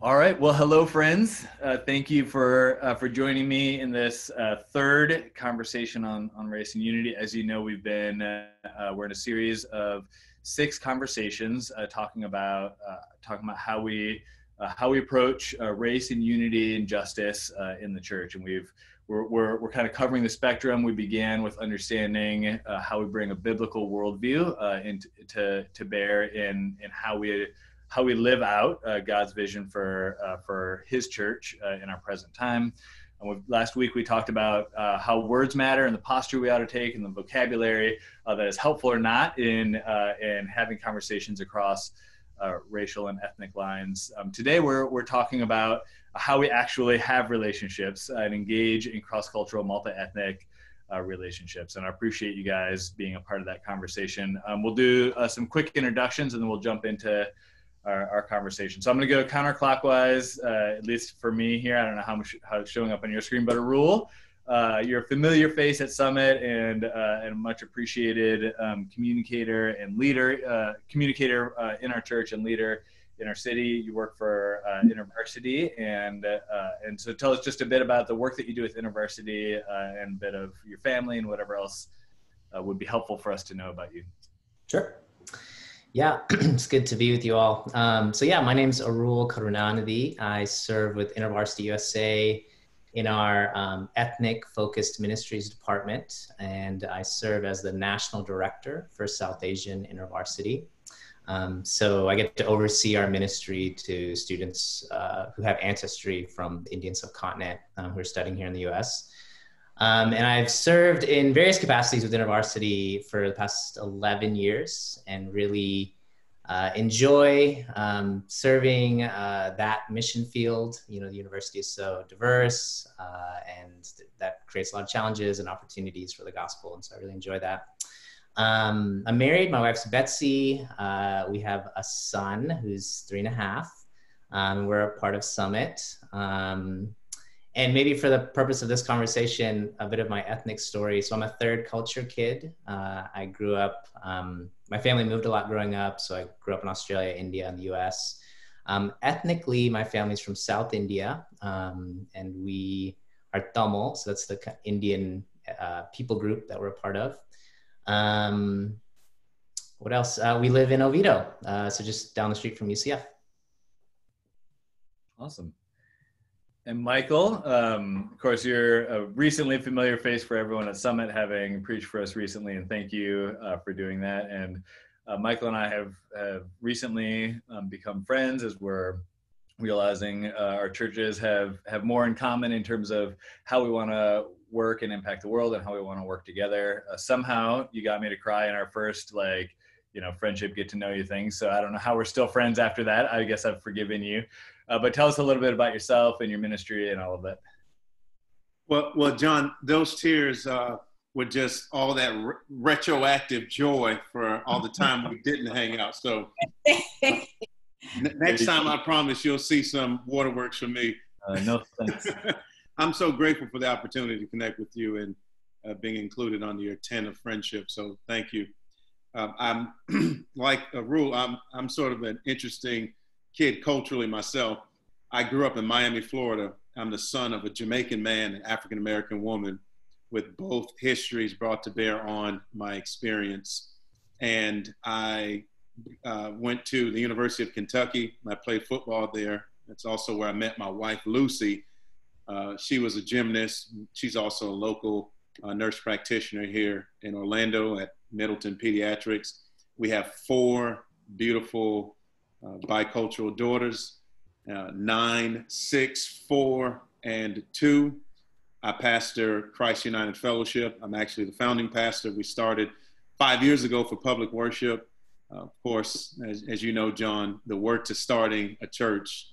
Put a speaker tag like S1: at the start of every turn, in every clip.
S1: All right. Well, hello, friends. Thank you for joining me in this third conversation on race and unity. As you know, we're in a series of 6 conversations talking about how we approach race and unity and justice in the church. And we're kind of covering the spectrum. We began with understanding how we bring a biblical worldview to bear in how we live out God's vision for His church in our present time. And last week we talked about how words matter and the posture we ought to take and the vocabulary that is helpful or not in having conversations across racial and ethnic lines. Today we're talking about how we actually have relationships and engage in cross-cultural, multi-ethnic relationships. And I appreciate you guys being a part of that conversation. We'll do some quick introductions and then we'll jump into our conversation. So I'm going to go counterclockwise, at least for me here. I don't know how it's showing up on your screen, but Arul, you're a familiar face at Summit and a much appreciated communicator and leader, in our church and leader in our city. You work for InterVarsity, and so tell us just a bit about the work that you do with InterVarsity and a bit of your family and whatever else would be helpful for us to know about you.
S2: Sure. Yeah, it's good to be with you all. My name's Arul Karunanidhi. I serve with InterVarsity USA in our ethnic-focused ministries department, and I serve as the national director for South Asian InterVarsity. So I get to oversee our ministry to students who have ancestry from the Indian subcontinent who are studying here in the US. And I've served in various capacities with InterVarsity for the past 11 years and really enjoy serving that mission field. You know, the university is so diverse and that creates a lot of challenges and opportunities for the gospel. And so I really enjoy that. I'm married. My wife's Betsy. We have a son who's 3.5. We're a part of Summit. And maybe for the purpose of this conversation, a bit of my ethnic story. So I'm a third culture kid. I grew up, my family moved a lot growing up. So I grew up in Australia, India, and the US. Ethnically, my family's from South India, and we are Tamil. So that's the Indian people group that we're a part of. What else? We live in Oviedo, so just down the street from UCF.
S1: Awesome. And Michael, of course, you're a recently familiar face for everyone at Summit, having preached for us recently, and thank you for doing that. And Michael and I have recently become friends as we're realizing our churches have more in common in terms of how we want to work and impact the world and how we want to work together. Somehow you got me to cry in our first friendship, get to know you things. So I don't know how we're still friends after that. I guess I've forgiven you. But tell us a little bit about yourself and your ministry and all of that.
S3: Well, John, those tears were just all that retroactive joy for all the time we didn't hang out. So next time, I promise you'll see some waterworks from me.
S1: No thanks.
S3: I'm so grateful for the opportunity to connect with you and being included on your 10 of friendship. So thank you. I'm like Arul, I'm sort of an interesting kid culturally myself. I grew up in Miami, Florida. I'm the son of a Jamaican man and African-American woman with both histories brought to bear on my experience. And I went to the University of Kentucky. I played football there. That's also where I met my wife, Lucy. She was a gymnast. She's also a local nurse practitioner here in Orlando at Middleton Pediatrics. We have 4 beautiful bicultural daughters, 9, 6, 4, and 2. I pastor Christ United Fellowship. I'm actually the founding pastor. We started 5 years ago for public worship. Of course, as you know, John, the work to starting a church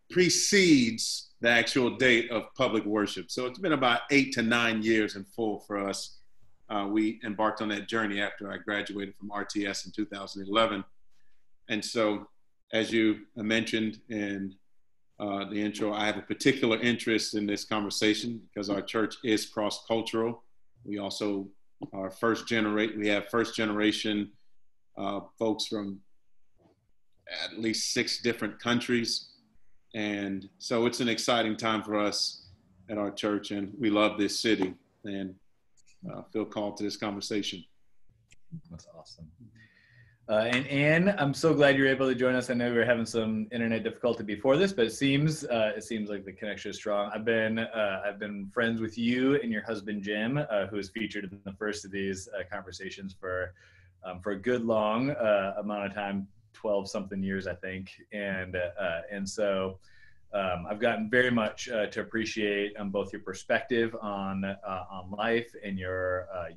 S3: precedes the actual date of public worship. So it's been about 8 to 9 years in full for us. We embarked on that journey after I graduated from RTS in 2011. And so, as you mentioned in the intro, I have a particular interest in this conversation because our church is cross-cultural. We also are we have first generation folks from at least 6 different countries. And so it's an exciting time for us at our church, and we love this city and feel called to this conversation.
S1: That's awesome. And Anne, I'm so glad you're able to join us. I know we were having some internet difficulty before this, but it seems like the connection is strong. I've been friends with you and your husband Jim, who was featured in the first of these conversations for a good long amount of time, 12-something years, I think, and so I've gotten very much to appreciate both your perspective on life and your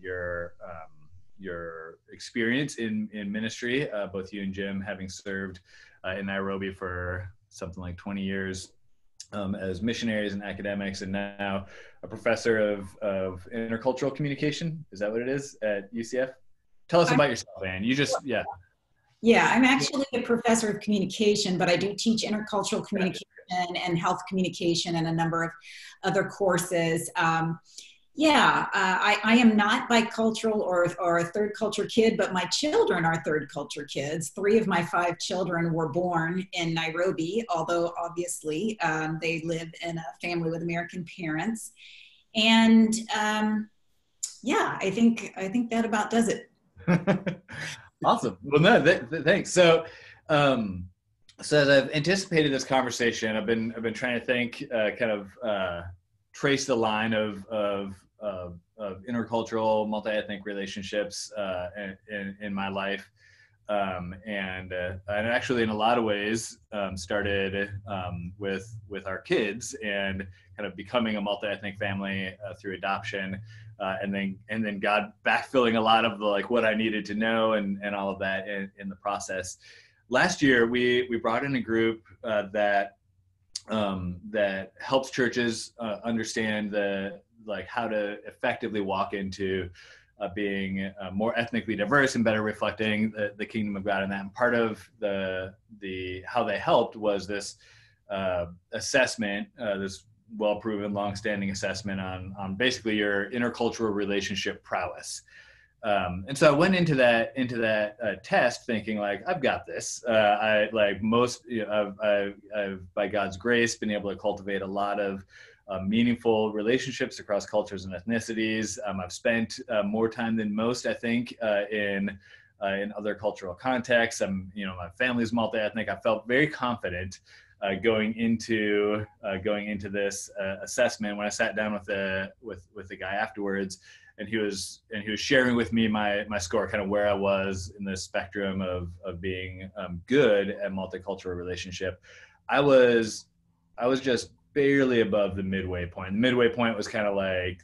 S1: experience in ministry, both you and Jim having served in Nairobi for something like 20 years as missionaries and academics, and now a professor of intercultural communication. Is that what it is at UCF? Tell us about yourself, Anne.
S4: Yeah, I'm actually a professor of communication, but I do teach intercultural communication and health communication and a number of other courses. I am not bicultural or a third culture kid, but my children are third culture kids. 3 of my 5 children were born in Nairobi, although obviously they live in a family with American parents. And I think that about does it.
S1: Awesome. Well, no, thanks. So as I've anticipated this conversation, I've been trying to think, trace the line of intercultural, multi-ethnic relationships in my life, and actually in a lot of ways started with our kids and kind of becoming a multi-ethnic family through adoption, and then God backfilling a lot of what I needed to know and all of that in the process. Last year we brought in a group that helps churches understand how to effectively walk into being more ethnically diverse and better reflecting the kingdom of God. And that, and part of the how they helped was this assessment, this well-proven, long-standing assessment on basically your intercultural relationship prowess. And so I went into that test thinking I've got this. I've by God's grace been able to cultivate a lot of meaningful relationships across cultures and ethnicities. I've spent more time than most, I think, in other cultural contexts. My family's multi-ethnic. I felt very confident going into this assessment. When I sat down with the guy afterwards, and he was sharing with me my score, kind of where I was in the spectrum of being good at multicultural relationship. I was just barely above the midway point. The midway point was kind of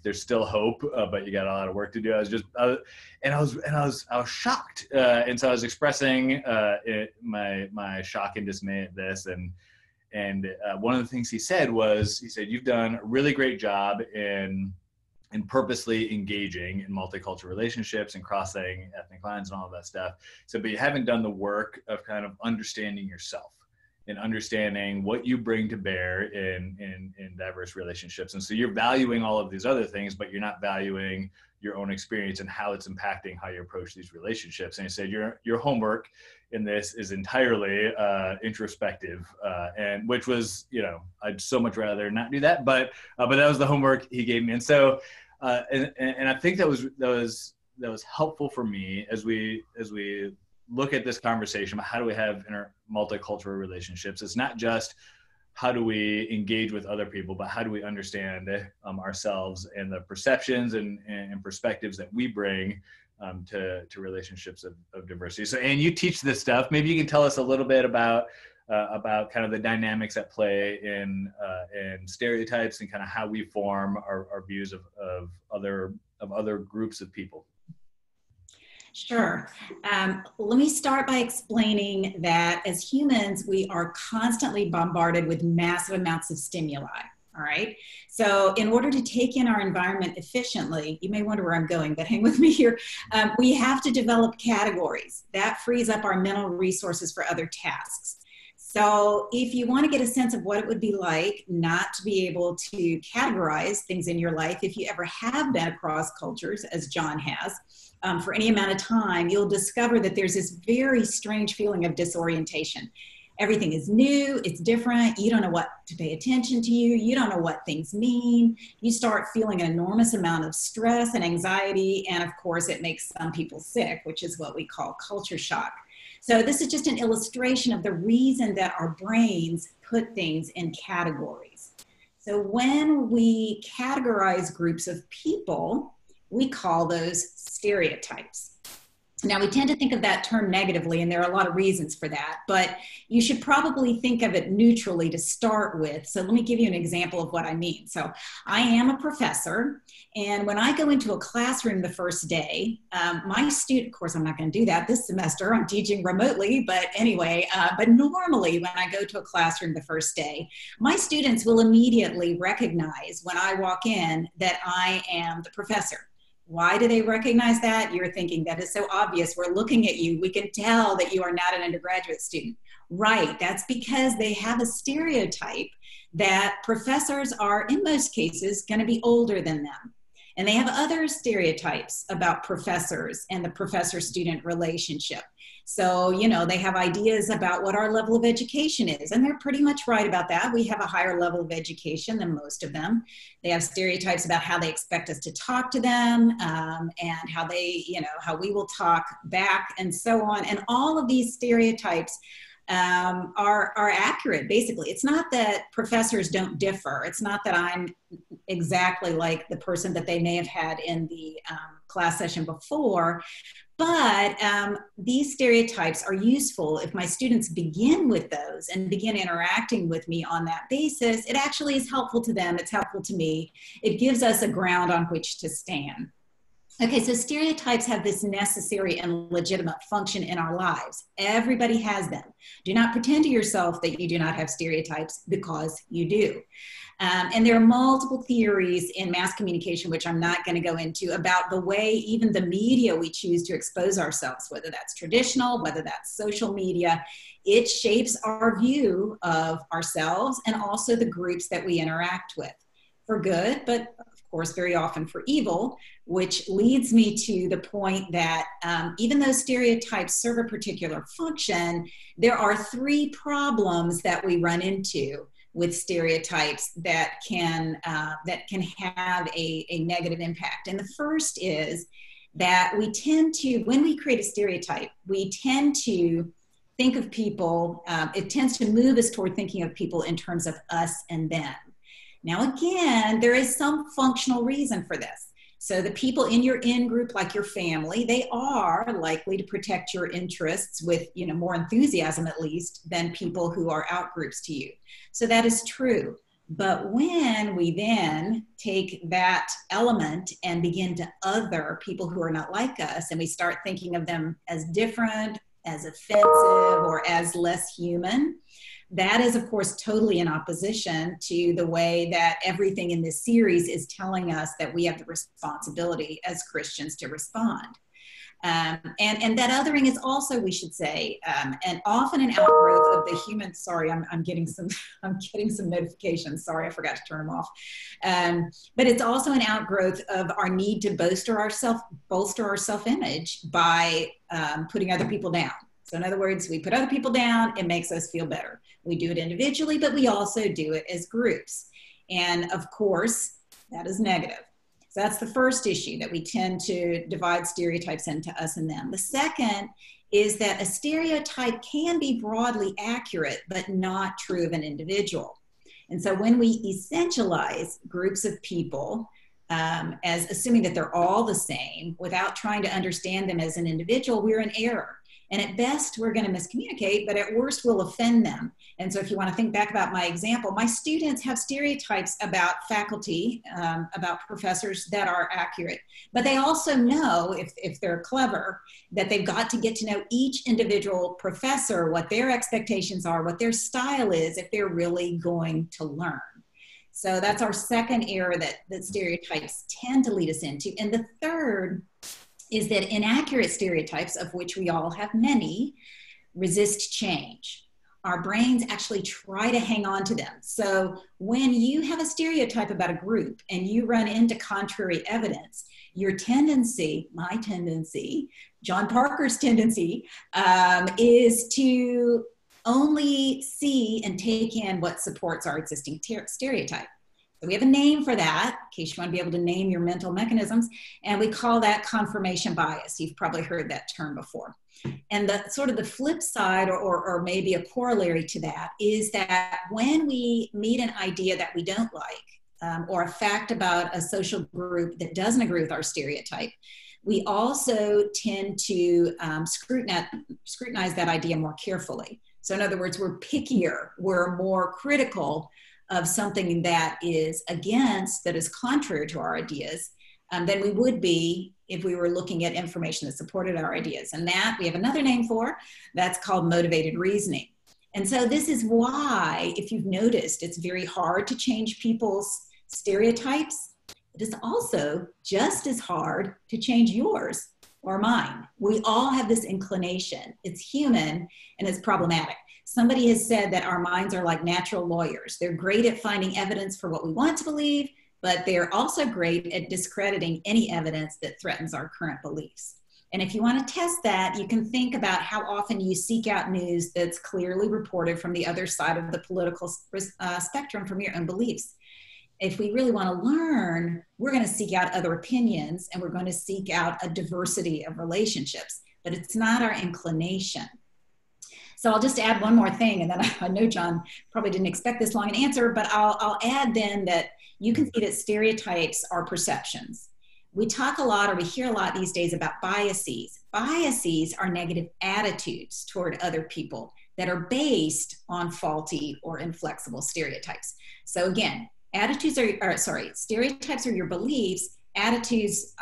S1: there's still hope, but you got a lot of work to do. I was shocked, and so I was expressing my shock and dismay at this. And one of the things he said, you've done a really great job in purposely engaging in multicultural relationships and crossing ethnic lines and all of that stuff. So, but you haven't done the work of kind of understanding yourself and understanding what you bring to bear in diverse relationships. And so you're valuing all of these other things, but you're not valuing your own experience and how it's impacting how you approach these relationships. And he said, your homework in this is entirely introspective, and which was, I'd so much rather not do that, but that was the homework he gave me. And so, and I think that was helpful for me as we look at this conversation about how do we have multicultural relationships. It's not just how do we engage with other people, but how do we understand ourselves and the perceptions and perspectives that we bring to relationships of diversity. So, Anne, you teach this stuff. Maybe you can tell us a little bit about kind of the dynamics at play in stereotypes and kind of how we form our views of other groups of people.
S4: Sure. Let me start by explaining that as humans, we are constantly bombarded with massive amounts of stimuli. All right. So in order to take in our environment efficiently, you may wonder where I'm going, but hang with me here. We have to develop categories. That frees up our mental resources for other tasks. So if you want to get a sense of what it would be like not to be able to categorize things in your life, if you ever have been across cultures, as John has, for any amount of time, you'll discover that there's this very strange feeling of disorientation. Everything is new, it's different, you don't know what to pay attention to, you don't know what things mean, you start feeling an enormous amount of stress and anxiety, and of course it makes some people sick, which is what we call culture shock. So this is just an illustration of the reason that our brains put things in categories. So when we categorize groups of people, we call those stereotypes. Now, we tend to think of that term negatively, and there are a lot of reasons for that, but you should probably think of it neutrally to start with. So let me give you an example of what I mean. So I am a professor, and when I go into a classroom the first day, my student, of course, I'm not going to do that this semester, I'm teaching remotely, but anyway, but normally when I go to a classroom the first day, my students will immediately recognize when I walk in that I am the professor. Why do they recognize that? You're thinking, that is so obvious. We're looking at you. We can tell that you are not an undergraduate student. Right, that's because they have a stereotype that professors are, in most cases, going to be older than them. And they have other stereotypes about professors and the professor-student relationship. So, you know, they have ideas about what our level of education is, and they're pretty much right about that. We have a higher level of education than most of them. They have stereotypes about how they expect us to talk to them, and how they, you know, how we will talk back and so on. And all of these stereotypes are accurate, basically. It's not that professors don't differ. It's not that I'm exactly like the person that they may have had in the class session before, but these stereotypes are useful if my students begin with those and begin interacting with me on that basis. It actually is helpful to them. It's helpful to me. It gives us a ground on which to stand. Okay, so stereotypes have this necessary and legitimate function in our lives. Everybody has them. Do not pretend to yourself that you do not have stereotypes, because you do. And there are multiple theories in mass communication, which I'm not going to go into, about the way even the media we choose to expose ourselves, whether that's traditional, whether that's social media. It shapes our view of ourselves and also the groups that we interact with, for good, but of course very often for evil, which leads me to the point that even though stereotypes serve a particular function, there are three problems that we run into with stereotypes that can have a negative impact. And the first is that we tend to, when we create a stereotype, we tend to think of people, it tends to move us toward thinking of people in terms of us and them. Now, again, there is some functional reason for this. So the people in your in-group, like your family, they are likely to protect your interests with, you know, more enthusiasm at least than people who are out-groups to you. So that is true. But when we then take that element and begin to other people who are not like us, and we start thinking of them as different, as offensive, or as less human, that is, of course, totally in opposition to the way that everything in this series is telling us that we have the responsibility as Christians to respond. And that othering is also, we should say, and often an outgrowth of the human. Sorry, I'm getting some notifications. Sorry, I forgot to turn them off. But it's also an outgrowth of our need to bolster our self-image by putting other people down. So in other words, we put other people down, it makes us feel better. We do it individually, but we also do it as groups. And of course, that is negative. So that's the first issue, that we tend to divide stereotypes into us and them. The second is that a stereotype can be broadly accurate, but not true of an individual. And so when we essentialize groups of people, as assuming that they're all the same, without trying to understand them as an individual, we're in error. And at best, we're going to miscommunicate, but at worst, we'll offend them. And so if you want to think back about my example, my students have stereotypes about faculty, about professors that are accurate. But they also know, if they're clever, that they've got to get to know each individual professor, what their expectations are, what their style is, if they're really going to learn. So that's our second error that stereotypes tend to lead us into. And the third is that inaccurate stereotypes, of which we all have many, resist change. our brains actually try to hang on to them. So when you have a stereotype about a group and you run into contrary evidence, your tendency, my tendency, John Parker's tendency, is to only see and take in what supports our existing stereotype. So we have a name for that, in case you want to be able to name your mental mechanisms, and we call that confirmation bias. You've probably heard that term before. And the sort of the flip side, or maybe a corollary to that, is that when we meet an idea that we don't like, or a fact about a social group that doesn't agree with our stereotype, we also tend to scrutinize that idea more carefully. So in other words, we're pickier, we're more critical of something that is contrary to our ideas, than we would be if we were looking at information that supported our ideas. And that we have another name for, that's called motivated reasoning. And so this is why, if you've noticed, it's very hard to change people's stereotypes. It is also just as hard to change yours or mine. We all have this inclination. It's human and it's problematic. Somebody has said that our minds are like natural lawyers. They're great at finding evidence for what we want to believe, but they're also great at discrediting any evidence that threatens our current beliefs. And if you want to test that, you can think about how often you seek out news that's clearly reported from the other side of the political spectrum from your own beliefs. If we really want to learn, we're going to seek out other opinions and we're going to seek out a diversity of relationships, but it's not our inclination. So I'll just add one more thing, and then I know John probably didn't expect this long an answer, but I'll add then that you can see that stereotypes are perceptions. We talk a lot, or we hear a lot these days, about biases. Biases are negative attitudes toward other people that are based on faulty or inflexible stereotypes. So again, stereotypes are your beliefs, attitudes,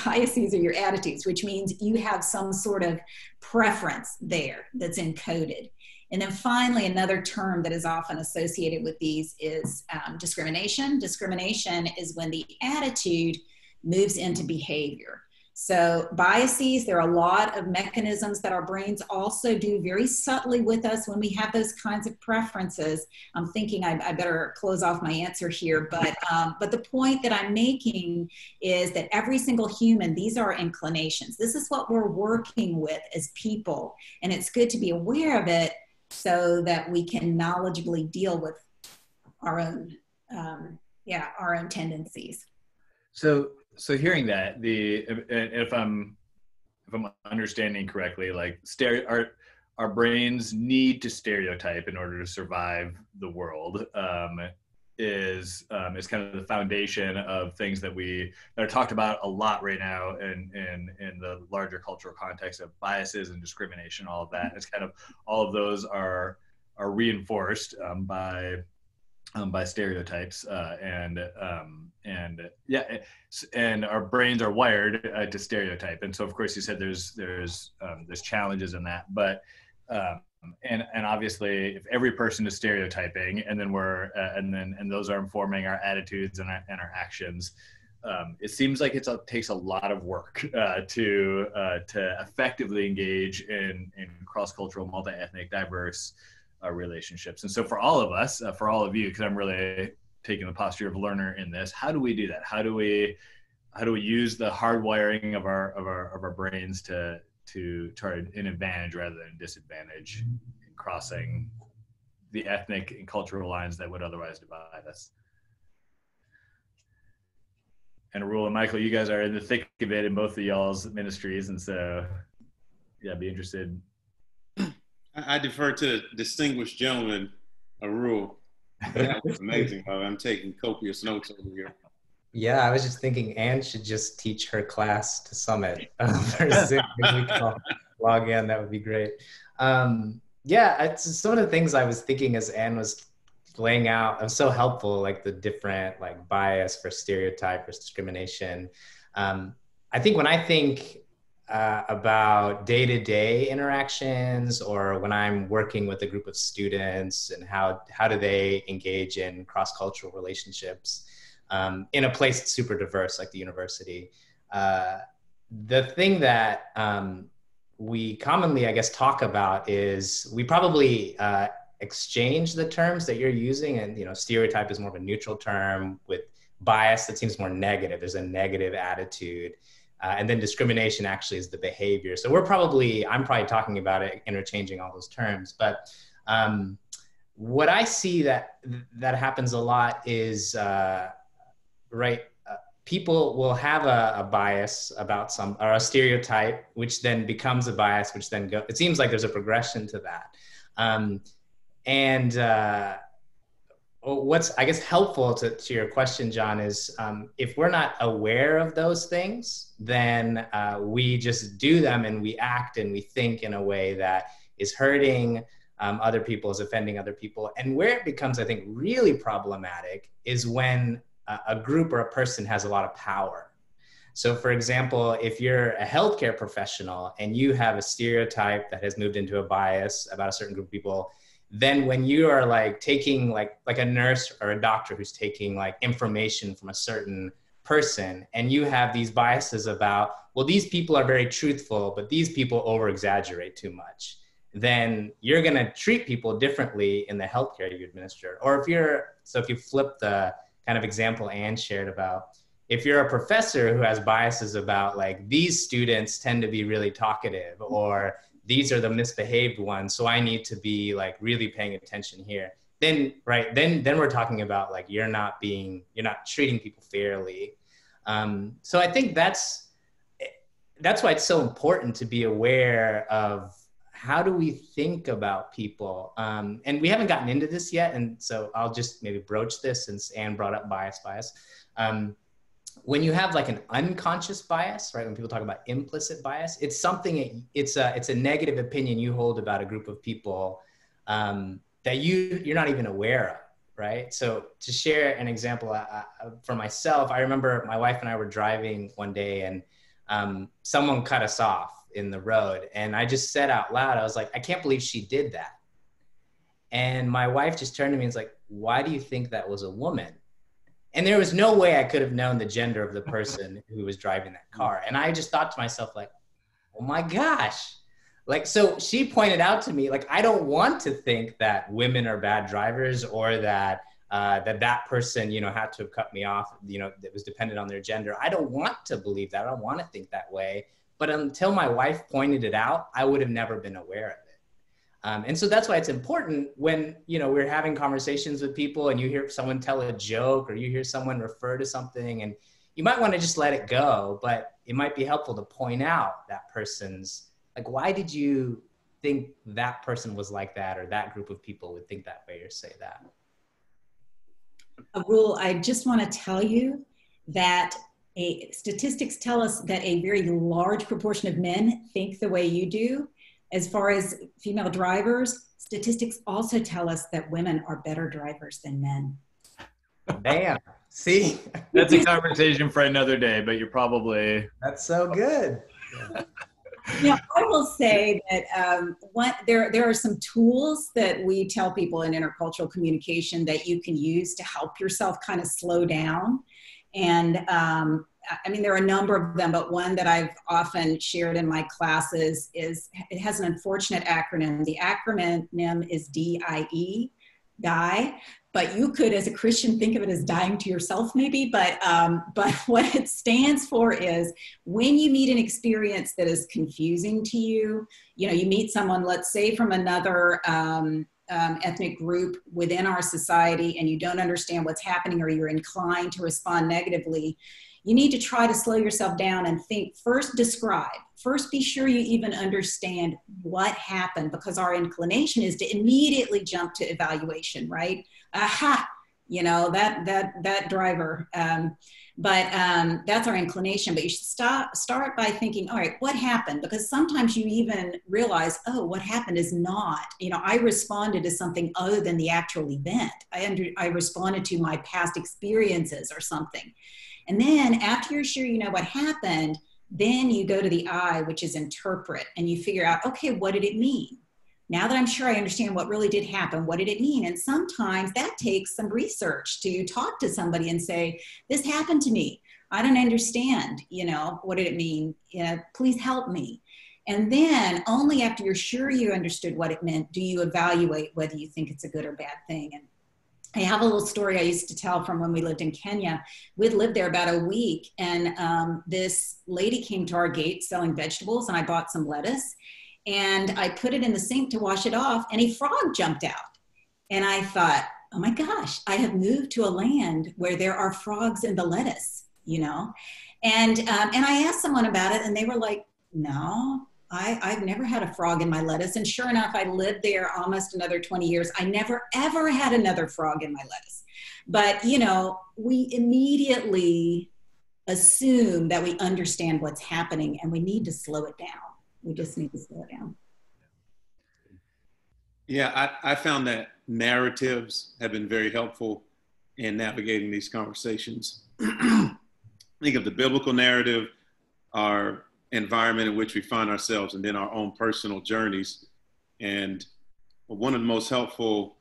S4: biases are your attitudes, which means you have some sort of preference there that's encoded. And then finally, another term that is often associated with these is discrimination. Discrimination is when the attitude moves into behavior. So biases, there are a lot of mechanisms that our brains also do very subtly with us when we have those kinds of preferences. I'm thinking I better close off my answer here, but the point that I'm making is that every single human, these are inclinations. This is what we're working with as people, and it's good to be aware of it so that we can knowledgeably deal with our own, our own tendencies.
S1: So hearing that, if I'm understanding correctly, like our brains need to stereotype in order to survive the world, is kind of the foundation of things that are talked about a lot right now in the larger cultural context of biases and discrimination, all of that. It's kind of all of those are reinforced by stereotypes, and our brains are wired to stereotype. And so, of course, you said there's challenges in that, but and obviously, if every person is stereotyping, and then and those are informing our attitudes and our actions, it seems like it takes a lot of work to effectively engage in cross-cultural, multi-ethnic, diverse relationships. And so for all of us, for all of you, because I'm really taking the posture of learner in this, how do we do that? How do we use the hardwiring of our brains to an advantage rather than disadvantage in crossing the ethnic and cultural lines that would otherwise divide us? And Arul and Michael, you guys are in the thick of it in both of y'all's ministries, and so I'd be interested.
S3: I defer to the distinguished gentleman, Arul. That was amazing. I'm taking copious notes over here.
S2: Yeah, I was just thinking Anne should just teach her class to Summit. If we can log in, that would be great. It's some of the things I was thinking as Anne was laying out. It was so helpful, like the different bias for stereotype versus discrimination. I think when I think about day-to-day interactions, or when I'm working with a group of students, and how do they engage in cross-cultural relationships in a place that's super diverse like the university. The thing that we commonly, I guess, talk about is we probably exchange the terms that you're using, and stereotype is more of a neutral term, with bias that seems more negative. There's a negative attitude, and then discrimination actually is the behavior. So I'm probably talking about it, interchanging all those terms. But what I see that happens a lot is people will have a bias about or a stereotype, which then becomes a bias, which then it seems like there's a progression to that. What's, I guess, helpful to your question, John, is if we're not aware of those things, then we just do them, and we act and we think in a way that is hurting other people, is offending other people. And where it becomes, I think, really problematic is when a group or a person has a lot of power. So for example, if you're a healthcare professional and you have a stereotype that has moved into a bias about a certain group of people, then when you are like taking like a nurse or a doctor who's taking like information from a certain person, and you have these biases about, well, these people are very truthful, but these people over exaggerate too much, then you're going to treat people differently in the healthcare you administer. Or if you flip the kind of example Anne shared about, if you're a professor who has biases about like, these students tend to be really talkative, or these are the misbehaved ones, so I need to be like really paying attention here, then we're talking about like, you're not treating people fairly. So I think that's why it's so important to be aware of how do we think about people? And we haven't gotten into this yet, and so I'll just maybe broach this since Anne brought up bias. When you have like an unconscious bias, right? When people talk about implicit bias, it's a negative opinion you hold about a group of people that you're not even aware of, right? So to share an example for myself, I remember my wife and I were driving one day, and someone cut us off in the road. And I just said out loud, I was like, I can't believe she did that. And my wife just turned to me and was like, why do you think that was a woman? And there was no way I could have known the gender of the person who was driving that car. And I just thought to myself, like, oh my gosh. Like, so she pointed out to me, like, I don't want to think that women are bad drivers, or that that person, had to have cut me off, that was dependent on their gender. I don't want to believe that. I don't want to think that way. But until my wife pointed it out, I would have never been aware of it. And so that's why it's important when, we're having conversations with people and you hear someone tell a joke, or you hear someone refer to something, and you might want to just let it go, but it might be helpful to point out that person's, like, why did you think that person was like that, or that group of people would think that way or say that?
S4: Arul, I just want to tell you that statistics tell us that a very large proportion of men think the way you do. As far as female drivers, statistics also tell us that women are better drivers than men.
S2: Damn. See?
S1: That's a conversation for another day, but you're probably...
S2: That's so good.
S4: Now, I will say that there are some tools that we tell people in intercultural communication that you can use to help yourself kind of slow down. And I mean, there are a number of them, but one that I've often shared in my classes is, it has an unfortunate acronym. The acronym is DIE, die. But you could, as a Christian, think of it as dying to yourself, maybe. But what it stands for is, when you meet an experience that is confusing to you, you meet someone, let's say from another ethnic group within our society, and you don't understand what's happening, or you're inclined to respond negatively, you need to try to slow yourself down and think. First, describe. First, be sure you even understand what happened, because our inclination is to immediately jump to evaluation, right? Aha, that driver. But that's our inclination. But you should start by thinking, all right, what happened? Because sometimes you even realize, oh, what happened is not, I responded to something other than the actual event. I responded to my past experiences or something. And then after you're sure you know what happened, then you go to the I, which is interpret, and you figure out, okay, what did it mean? Now that I'm sure I understand what really did happen, what did it mean? And sometimes that takes some research to talk to somebody and say, this happened to me. I don't understand, what did it mean? Please help me. And then only after you're sure you understood what it meant do you evaluate whether you think it's a good or bad thing. And I have a little story I used to tell from when we lived in Kenya. We'd lived there about a week, and this lady came to our gate selling vegetables, and I bought some lettuce, and I put it in the sink to wash it off, and a frog jumped out. And I thought, oh my gosh, I have moved to a land where there are frogs in the lettuce, you know? And I asked someone about it, and they were like, no, I've never had a frog in my lettuce. And sure enough, I lived there almost another 20 years. I never, ever had another frog in my lettuce. But, you know, we immediately assume that we understand what's happening, and we need to slow it down. We just need to slow it down.
S3: Yeah, I found that narratives have been very helpful in navigating these conversations. Think of the biblical narrative, our environment in which we find ourselves, and then our own personal journeys. And one of the most helpful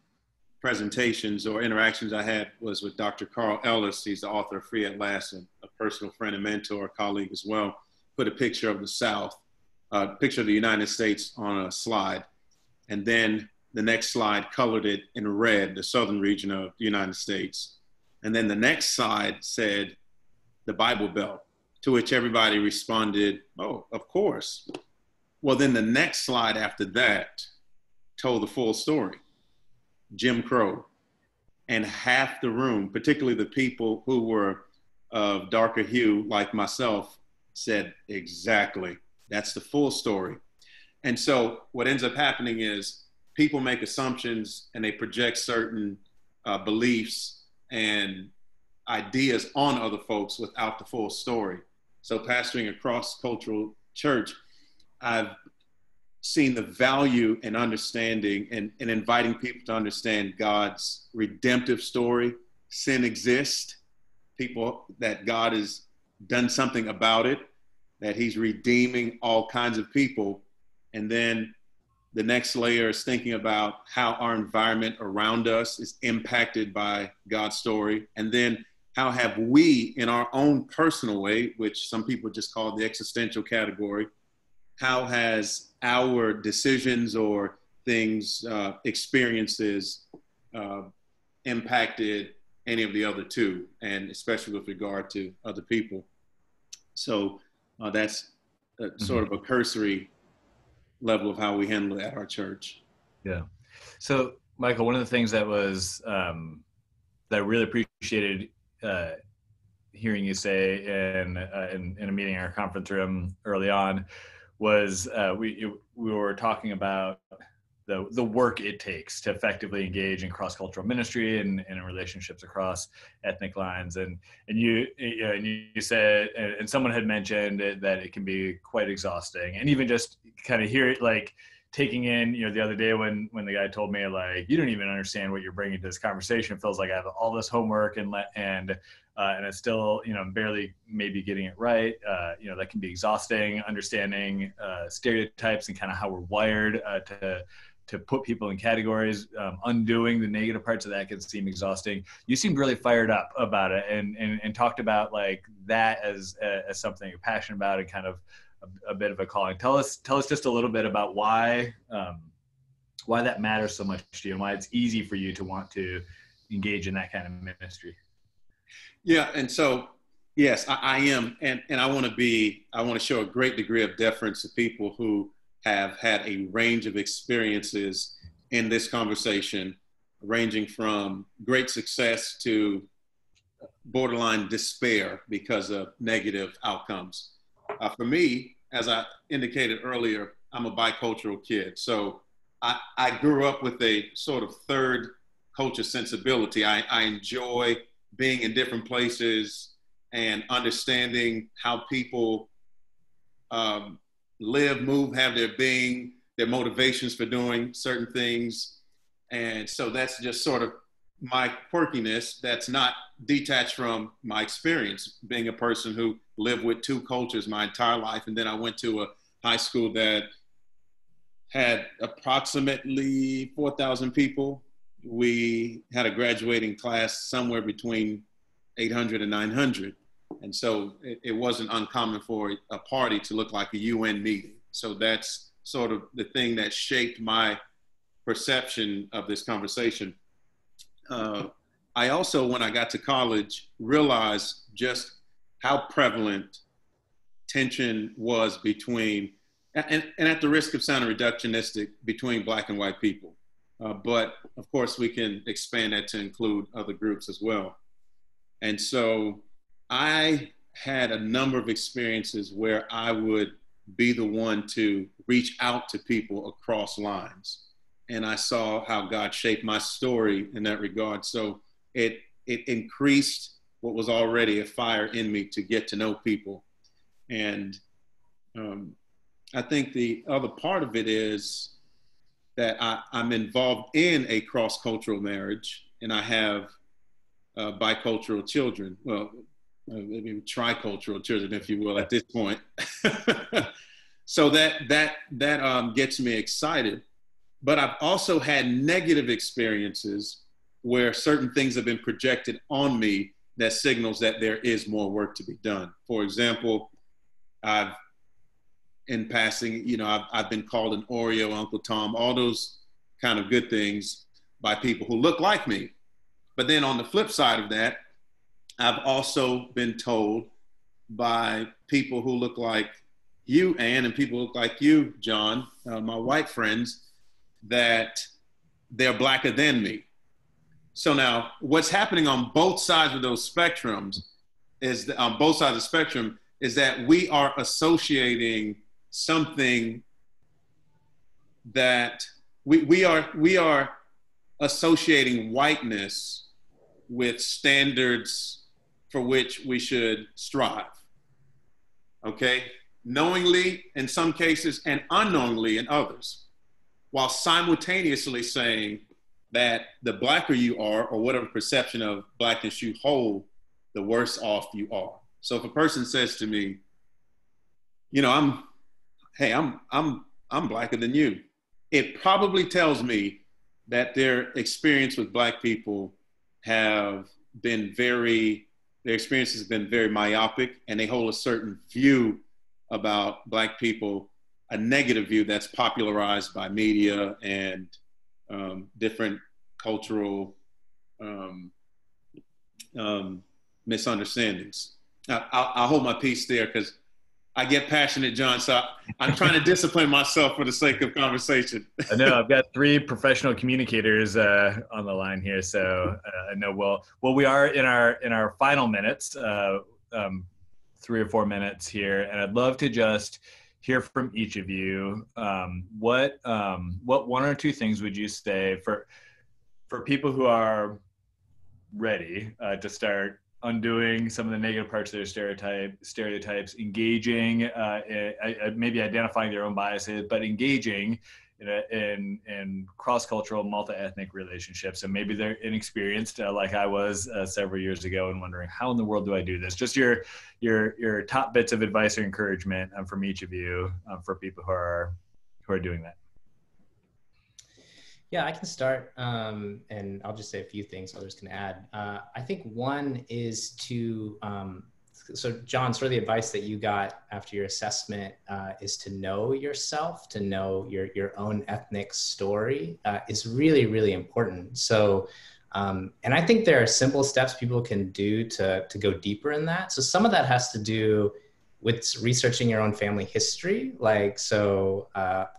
S3: presentations or interactions I had was with Dr. Carl Ellis. He's the author of Free at Last, and a personal friend and mentor, colleague as well. Put a picture of the South, a picture of the United States on a slide. And then the next slide colored it in red, the southern region of the United States. And then the next slide said the Bible Belt, to which everybody responded, oh, of course. Well, then the next slide after that told the full story. Jim Crow. And half the room, particularly the people who were of darker hue like myself, said, exactly, that's the full story. And so what ends up happening is people make assumptions and they project certain beliefs and ideas on other folks without the full story. So pastoring a cross-cultural church, I've seen the value in understanding and inviting people to understand God's redemptive story. Sin exists, people that God has done something about it, that he's redeeming all kinds of people. And then the next layer is thinking about how our environment around us is impacted by God's story. And then how have we, in our own personal way, which some people just call the existential category, how has our decisions or things, experiences impacted any of the other two, and especially with regard to other people? So that's sort of a cursory level of how we handle it at our church.
S1: Yeah. So, Michael, one of the things that was that I really appreciated hearing you say in a meeting in our conference room early on was we were talking about the work it takes to effectively engage in cross-cultural ministry and in relationships across ethnic lines. And you said, and someone had mentioned that it can be quite exhausting, and even just kind of hear it, like taking in, the other day when the guy told me, like, you don't even understand what you're bringing to this conversation. It feels like I have all this homework and it's still, barely maybe getting it right. That can be exhausting, understanding stereotypes and kind of how we're wired to put people in categories. Undoing the negative parts of that can seem exhausting. You seemed really fired up about it and talked about like that as something you're passionate about and kind of a bit of a calling. Tell us just a little bit about why that matters so much to you and why it's easy for you to want to engage in that kind of ministry.
S3: Yeah, and so yes, I am, and I want to show a great degree of deference to people who have had a range of experiences in this conversation, ranging from great success to borderline despair because of negative outcomes. For me, as I indicated earlier, I'm a bicultural kid. So I grew up with a sort of third culture sensibility. I enjoy being in different places and understanding how people live, move, have their being, their motivations for doing certain things. And so that's just sort of my quirkiness that's not detached from my experience being a person who lived with two cultures my entire life. And then I went to a high school that had approximately 4,000 people. We had a graduating class somewhere between 800 and 900. And so it wasn't uncommon for a party to look like a UN meeting. So that's sort of the thing that shaped my perception of this conversation. I also, when I got to college, realized just how prevalent tension was between, and at the risk of sounding reductionistic, between Black and white people. But of course, we can expand that to include other groups as well. And so I had a number of experiences where I would be the one to reach out to people across lines. And I saw how God shaped my story in that regard. So it increased what was already a fire in me to get to know people. And I think the other part of it is that I'm involved in a cross-cultural marriage, and I have bicultural children. Well, maybe tricultural children, if you will, at this point. So that gets me excited. But I've also had negative experiences where certain things have been projected on me that signals that there is more work to be done. For example, in passing, I've been called an Oreo, Uncle Tom, all those kind of good things by people who look like me. But then on the flip side of that, I've also been told by people who look like you, Ann, and people who look like you, John, my white friends, that they're Blacker than me. So now what's happening on both sides of those spectrums is that, on both sides of the spectrum, is that we are associating something that we are associating whiteness with standards for which we should strive. Okay? Knowingly in some cases and unknowingly in others, while simultaneously saying that the Blacker you are, or whatever perception of Blackness you hold, the worse off you are. So if a person says to me, I'm Blacker than you, it probably tells me that their experience with Black people their experience has been very myopic, and they hold a certain view about Black people, a negative view that's popularized by media and different cultural misunderstandings. I'll hold my peace there because I get passionate, John, so I'm trying to discipline myself for the sake of conversation.
S1: I know I've got three professional communicators on the line here, so I know we are in our final minutes, 3 or 4 minutes here, and I'd love to just hear from each of you. What 1 or 2 things would you say for people who are ready to start undoing some of the negative parts of their stereotypes, engaging, maybe identifying their own biases, but engaging in cross-cultural, multi-ethnic relationships, and maybe they're inexperienced, like I was several years ago, and wondering how in the world do I do this? Just your top bits of advice or encouragement from each of you for people who are doing that.
S2: Yeah, I can start, and I'll just say a few things others can add. I think one is to, so John, sort of the advice that you got after your assessment is to know yourself, to know your own ethnic story is really, really important. So, and I think there are simple steps people can do to go deeper in that. So some of that has to do with researching your own family history. Like, so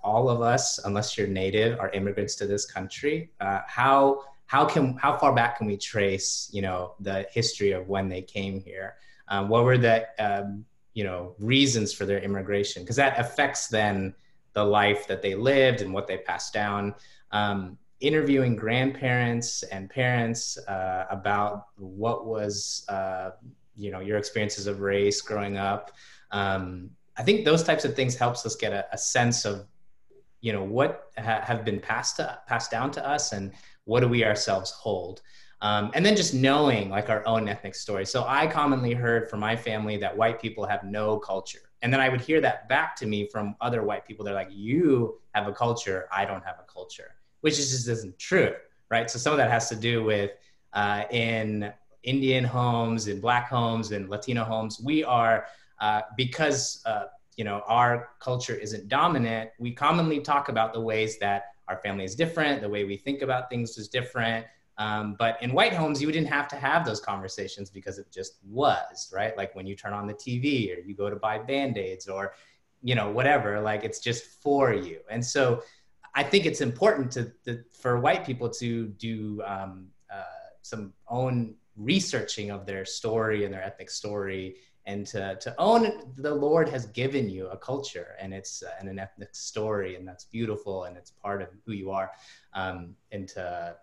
S2: all of us, unless you're native, are immigrants to this country. How far back can we trace, the history of when they came here? What were the, reasons for their immigration? Because that affects then the life that they lived and what they passed down. Interviewing grandparents and parents about what was, your experiences of race growing up. I think those types of things helps us get a sense of, what have been passed down to us and what do we ourselves hold. And then just knowing like our own ethnic story. So I commonly heard from my family that white people have no culture. And then I would hear that back to me from other white people. They're like, you have a culture, I don't have a culture, which just isn't true, right? So some of that has to do with in Indian homes, in Black homes, in Latino homes, we are, because you know, our culture isn't dominant, we commonly talk about the ways that our family is different, the way we think about things is different. But in white homes, you didn't have to have those conversations because it just was, right? Like when you turn on the TV or you go to buy Band-Aids or, you know, whatever, like it's just for you. And so I think it's important for white people to do some own researching of their story and their ethnic story, and to own the Lord has given you a culture and it's and an ethnic story, and that's beautiful and it's part of who you are, and to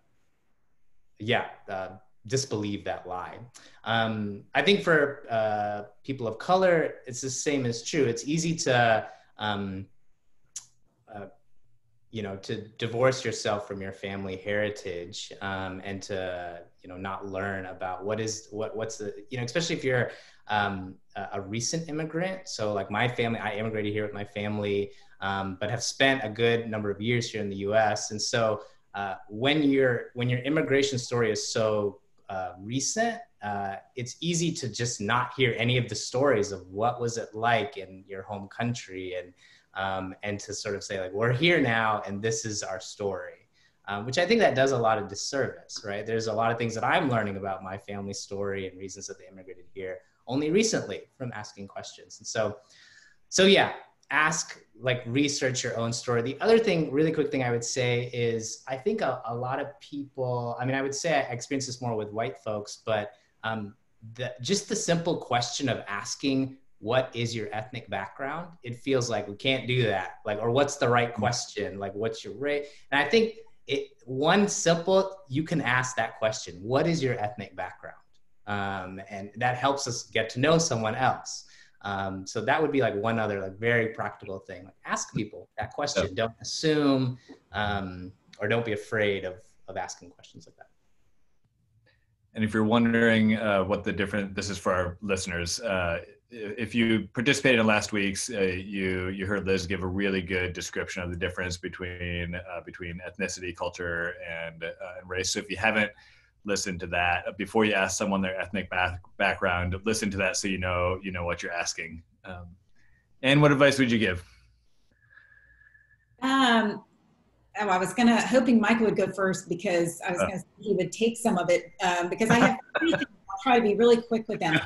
S2: disbelieve that lie. I think for people of color, it's the same as true. It's easy to you know, to divorce yourself from your family heritage, and to, you know, not learn about what's the, you know, especially if you're a recent immigrant. So like my family, I immigrated here with my family, but have spent a good number of years here in the US. And so when your immigration story is so recent, it's easy to just not hear any of the stories of what was it like in your home country, and to sort of say like, we're here now and this is our story, which I think that does a lot of disservice, right? There's a lot of things that I'm learning about my family story and reasons that they immigrated here only recently from asking questions. And so yeah, research your own story. The other thing, really quick thing I would say is, I think a lot of people, I mean, I would say I experience this more with white folks, but just the simple question of asking, what is your ethnic background? It feels like we can't do that. Like, or what's the right question? Like, what's your race? And I think you can ask that question. What is your ethnic background? And that helps us get to know someone else. So that would be like one other like very practical thing. Like, ask people that question. Yeah. Don't assume, or don't be afraid of asking questions like that.
S1: And if you're wondering what the difference, this is for our listeners. If you participated in last week's, you heard Liz give a really good description of the difference between ethnicity, culture, and race. So if you haven't listened to that, before you ask someone their ethnic background, listen to that so you know what you're asking. And what advice would you give?
S4: I was hoping Michael would go first, because I was going to say he would take some of it, because I have 3 things. I'll try to be really quick with them.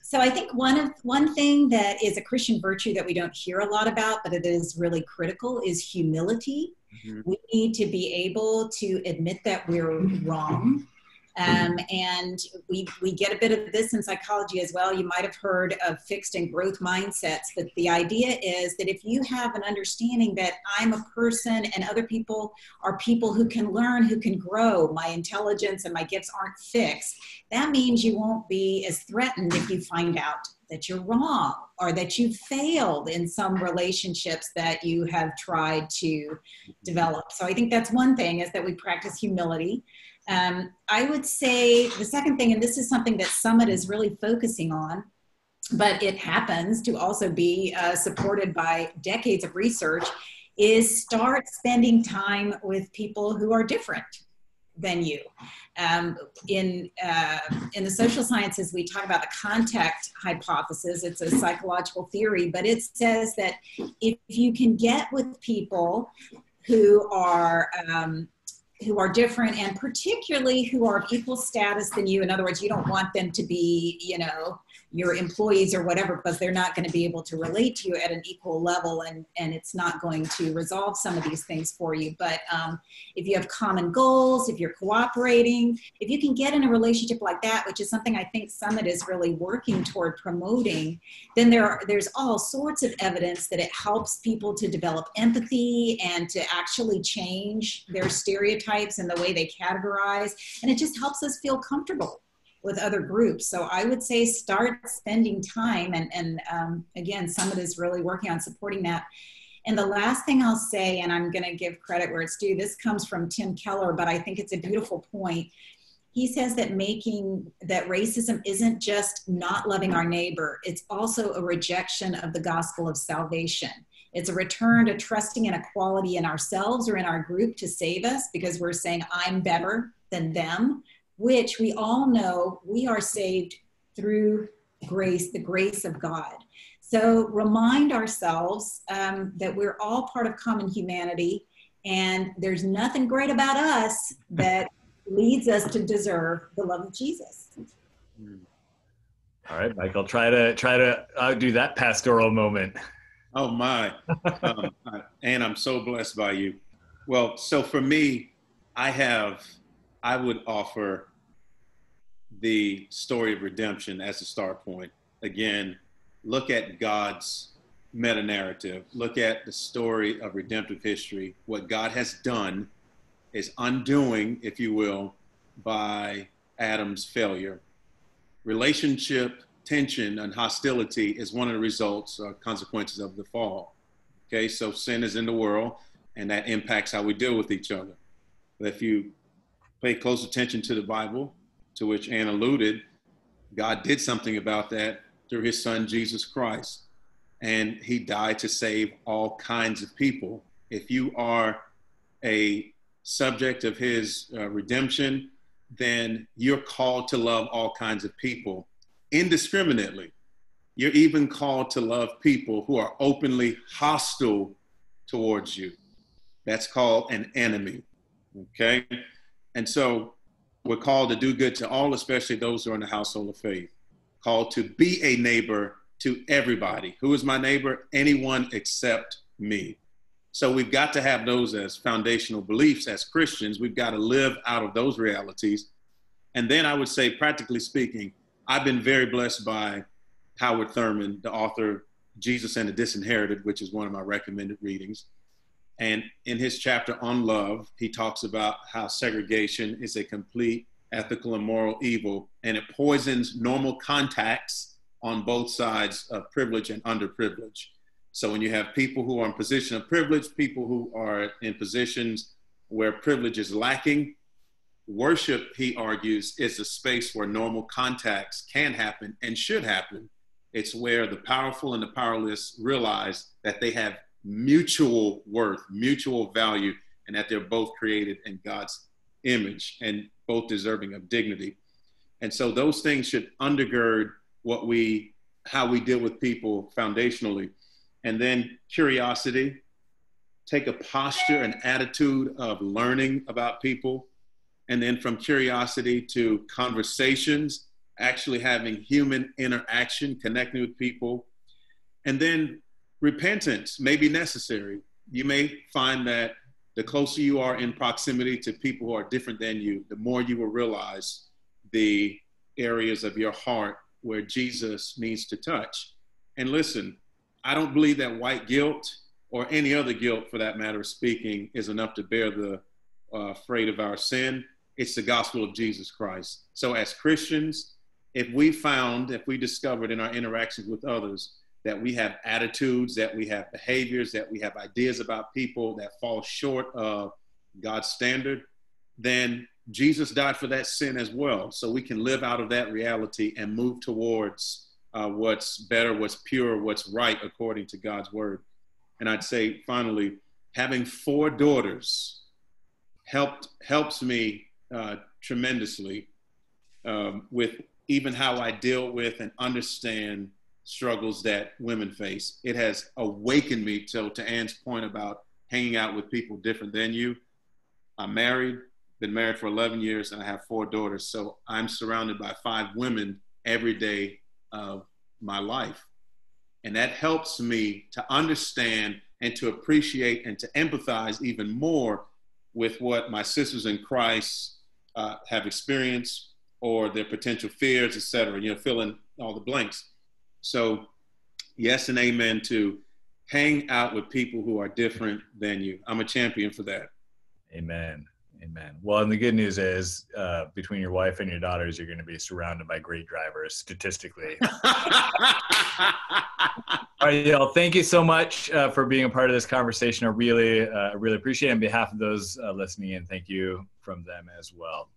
S4: So I think one thing that is a Christian virtue that we don't hear a lot about, but it is really critical, is humility. Mm-hmm. We need to be able to admit that we're wrong. And we get a bit of this in psychology as well. You might have heard of fixed and growth mindsets, but the idea is that if you have an understanding that I'm a person and other people are people who can learn, who can grow, my intelligence and my gifts aren't fixed, that means you won't be as threatened if you find out that you're wrong or that you failed in some relationships that you have tried to develop. So I think that's one thing, is that we practice humility. I would say the second thing, and this is something that Summit is really focusing on, but it happens to also be supported by decades of research, is start spending time with people who are different than you. In the social sciences, we talk about the contact hypothesis. It's a psychological theory, but it says that if you can get with people who are different, and particularly who are of equal status than you. In other words, you don't want them to be, your employees or whatever, because they're not going to be able to relate to you at an equal level, and it's not going to resolve some of these things for you. But if you have common goals, if you're cooperating, if you can get in a relationship like that, which is something I think Summit is really working toward promoting, then there's all sorts of evidence that it helps people to develop empathy and to actually change their stereotypes and the way they categorize. And it just helps us feel comfortable with other groups. So I would say start spending time, and again, Summit is really working on supporting that. And the last thing I'll say, and I'm going to give credit where it's due, this comes from Tim Keller, but I think it's a beautiful point. He says that racism isn't just not loving our neighbor, it's also a rejection of the gospel of salvation. It's a return to trusting in a quality in ourselves or in our group to save us, because we're saying I'm better than them, which we all know we are saved through grace, the grace of God. So remind ourselves that we're all part of common humanity, and there's nothing great about us that leads us to deserve the love of Jesus.
S1: All right, Michael, try to do that pastoral moment.
S3: Oh my, and I'm so blessed by you. Well, so for me, I would offer the story of redemption as a start point. Again, look at God's meta narrative. Look at the story of redemptive history. What God has done is undoing, if you will, by Adam's failure. Relationship tension and hostility is one of the results or consequences of the fall. Okay, so sin is in the world, and that impacts how we deal with each other. But if you pay close attention to the Bible, to which Anne alluded, God did something about that through his son, Jesus Christ. And he died to save all kinds of people. If you are a subject of his redemption, then you're called to love all kinds of people indiscriminately. You're even called to love people who are openly hostile towards you. That's called an enemy, okay? And so we're called to do good to all, especially those who are in the household of faith. Called to be a neighbor to everybody. Who is my neighbor? Anyone except me. So we've got to have those as foundational beliefs as Christians. We've got to live out of those realities. And then I would say, practically speaking, I've been very blessed by Howard Thurman, the author of Jesus and the Disinherited, which is one of my recommended readings. And in his chapter on love, he talks about how segregation is a complete ethical and moral evil, and it poisons normal contacts on both sides of privilege and underprivilege. So when you have people who are in position of privilege, people who are in positions where privilege is lacking, worship, he argues, is a space where normal contacts can happen and should happen. It's where the powerful and the powerless realize that they have mutual worth, mutual value, and that they're both created in God's image and both deserving of dignity. And so those things should undergird how we deal with people foundationally. And then curiosity, take a posture, an attitude of learning about people. And then from curiosity to conversations, actually having human interaction, connecting with people. And then repentance may be necessary. You may find that the closer you are in proximity to people who are different than you, the more you will realize the areas of your heart where Jesus needs to touch. And listen, I don't believe that white guilt or any other guilt, for that matter of speaking, is enough to bear the freight of our sin. It's the gospel of Jesus Christ. So as Christians, if we discovered in our interactions with others that we have attitudes, that we have behaviors, that we have ideas about people that fall short of God's standard, then Jesus died for that sin as well. So we can live out of that reality and move towards what's better, what's pure, what's right according to God's word. And I'd say finally, having 4 daughters helps me tremendously with even how I deal with and understand struggles that women face. It has awakened me to Anne's point about hanging out with people different than you. I'm married, been married for 11 years, and I have 4 daughters. So I'm surrounded by 5 women every day of my life. And that helps me to understand and to appreciate and to empathize even more with what my sisters in Christ have experienced, or their potential fears, et cetera, fill in all the blanks. So yes and amen to hang out with people who are different than you. I'm a champion for that.
S1: Amen. Amen. Well, and the good news is between your wife and your daughters, you're going to be surrounded by great drivers statistically. All right, y'all. Thank you so much for being a part of this conversation. I really appreciate it on behalf of those listening in. Thank you from them as well.